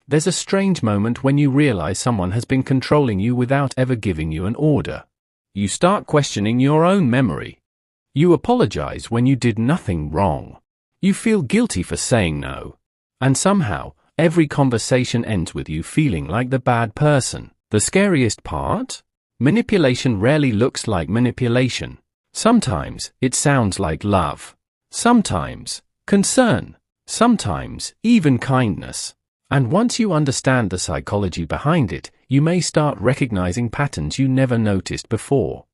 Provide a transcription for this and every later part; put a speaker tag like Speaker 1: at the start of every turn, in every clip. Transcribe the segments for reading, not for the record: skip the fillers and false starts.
Speaker 1: There's a strange moment when you realize someone has been controlling you without ever giving you an order. You start questioning your own memory. You apologize when you did nothing wrong. You feel guilty for saying no. And somehow, every conversation ends with you feeling like the bad person. The scariest part? Manipulation rarely looks like manipulation. Sometimes, it sounds like love. Sometimes, concern. Sometimes, even kindness. And once you understand the psychology behind it, you may start recognizing patterns you never noticed before.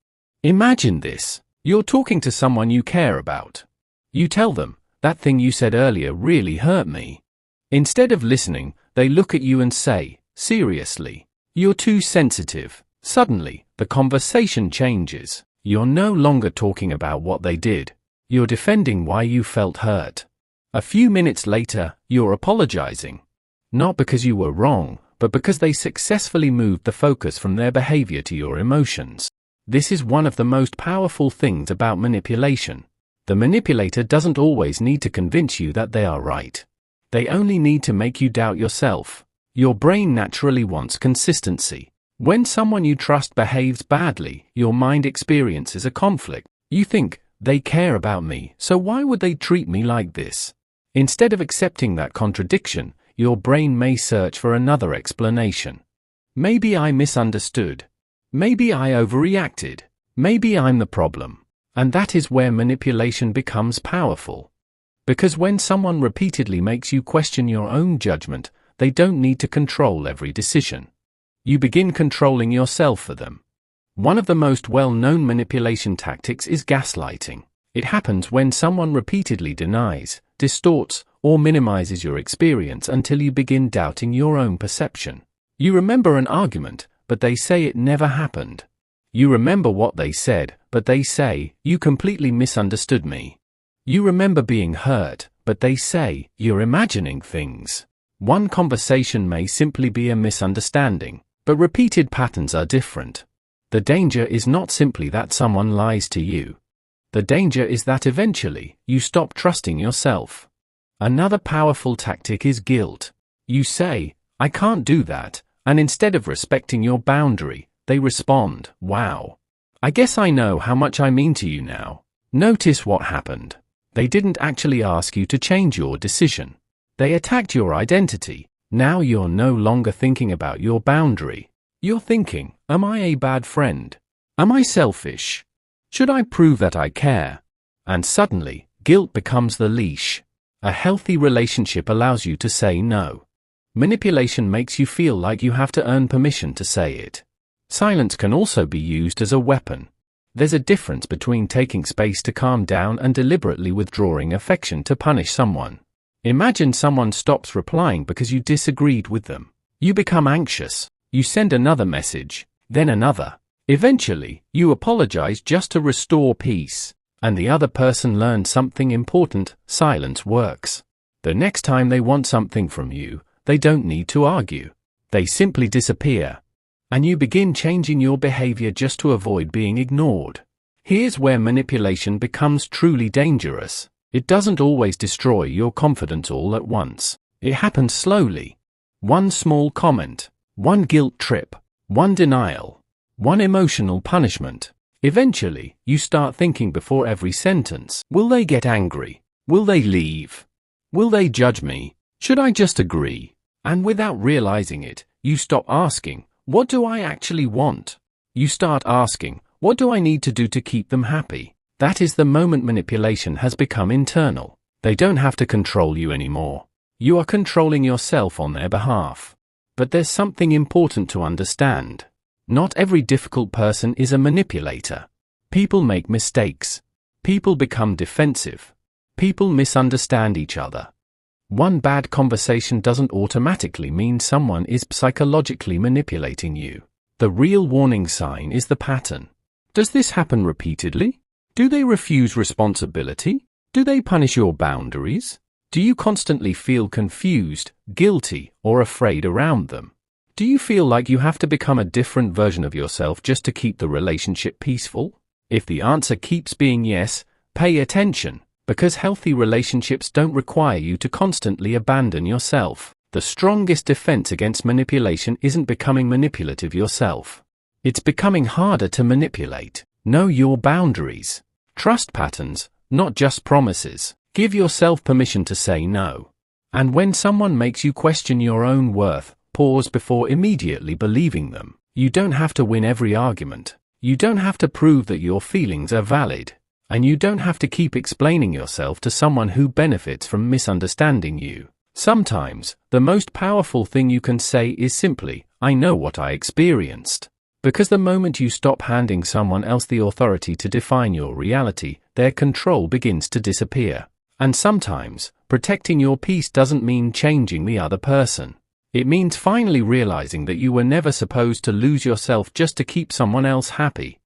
Speaker 1: Imagine this. You're talking to someone you care about. You tell them, "That thing you said earlier really hurt me." Instead of listening, they look at you and say, "Seriously? You're too sensitive." Suddenly, the conversation changes. You're no longer talking about what they did. You're defending why you felt hurt. A few minutes later, you're apologizing. Not because you were wrong, but because they successfully moved the focus from their behavior to your emotions. This is one of the most powerful things about manipulation. The manipulator doesn't always need to convince you that they are right. They only need to make you doubt yourself. Your brain naturally wants consistency. When someone you trust behaves badly, your mind experiences a conflict. You think, "They care about me, so why would they treat me like this?" Instead of accepting that contradiction, your brain may search for another explanation. Maybe I misunderstood. Maybe I overreacted. Maybe I'm the problem. And that is where manipulation becomes powerful. Because when someone repeatedly makes you question your own judgment, they don't need to control every decision. You begin controlling yourself for them. One of the most well-known manipulation tactics is gaslighting. It happens when someone repeatedly denies, distorts, or minimizes your experience until you begin doubting your own perception. You remember an argument, but they say it never happened. You remember what they said, but they say, "You completely misunderstood me." You remember being hurt, but they say, "You're imagining things." One conversation may simply be a misunderstanding, but repeated patterns are different. The danger is not simply that someone lies to you. The danger is that eventually, you stop trusting yourself. Another powerful tactic is guilt. You say, "I can't do that," and instead of respecting your boundary, they respond, "Wow. I guess I know how much I mean to you now." Notice what happened. They didn't actually ask you to change your decision. They attacked your identity. Now you're no longer thinking about your boundary. You're thinking, "Am I a bad friend? Am I selfish? Should I prove that I care?" And suddenly, guilt becomes the leash. A healthy relationship allows you to say no. Manipulation makes you feel like you have to earn permission to say it. Silence can also be used as a weapon. There's a difference between taking space to calm down and deliberately withdrawing affection to punish someone. Imagine someone stops replying because you disagreed with them. You become anxious. You send another message, then another. Eventually, you apologize just to restore peace. And the other person learned something important: silence works. The next time they want something from you, they don't need to argue. They simply disappear. And you begin changing your behavior just to avoid being ignored. Here's where manipulation becomes truly dangerous. It doesn't always destroy your confidence all at once. It happens slowly. One small comment, one guilt trip, one denial, one emotional punishment. Eventually, you start thinking before every sentence, "Will they get angry? Will they leave? Will they judge me? Should I just agree?" And without realizing it, you stop asking, "What do I actually want?" You start asking, "What do I need to do to keep them happy?" That is the moment manipulation has become internal. They don't have to control you anymore. You are controlling yourself on their behalf. But there's something important to understand. Not every difficult person is a manipulator. People make mistakes. People become defensive. People misunderstand each other. One bad conversation doesn't automatically mean someone is psychologically manipulating you. The real warning sign is the pattern. Does this happen repeatedly? Do they refuse responsibility? Do they punish your boundaries? Do you constantly feel confused, guilty, or afraid around them? Do you feel like you have to become a different version of yourself just to keep the relationship peaceful? If the answer keeps being yes, pay attention, because healthy relationships don't require you to constantly abandon yourself. The strongest defense against manipulation isn't becoming manipulative yourself. It's becoming harder to manipulate. Know your boundaries. Trust patterns, not just promises. Give yourself permission to say no. And when someone makes you question your own worth, pause before immediately believing them. You don't have to win every argument. You don't have to prove that your feelings are valid. And you don't have to keep explaining yourself to someone who benefits from misunderstanding you. Sometimes, the most powerful thing you can say is simply, "I know what I experienced." Because the moment you stop handing someone else the authority to define your reality, their control begins to disappear. And sometimes, protecting your peace doesn't mean changing the other person. It means finally realizing that you were never supposed to lose yourself just to keep someone else happy.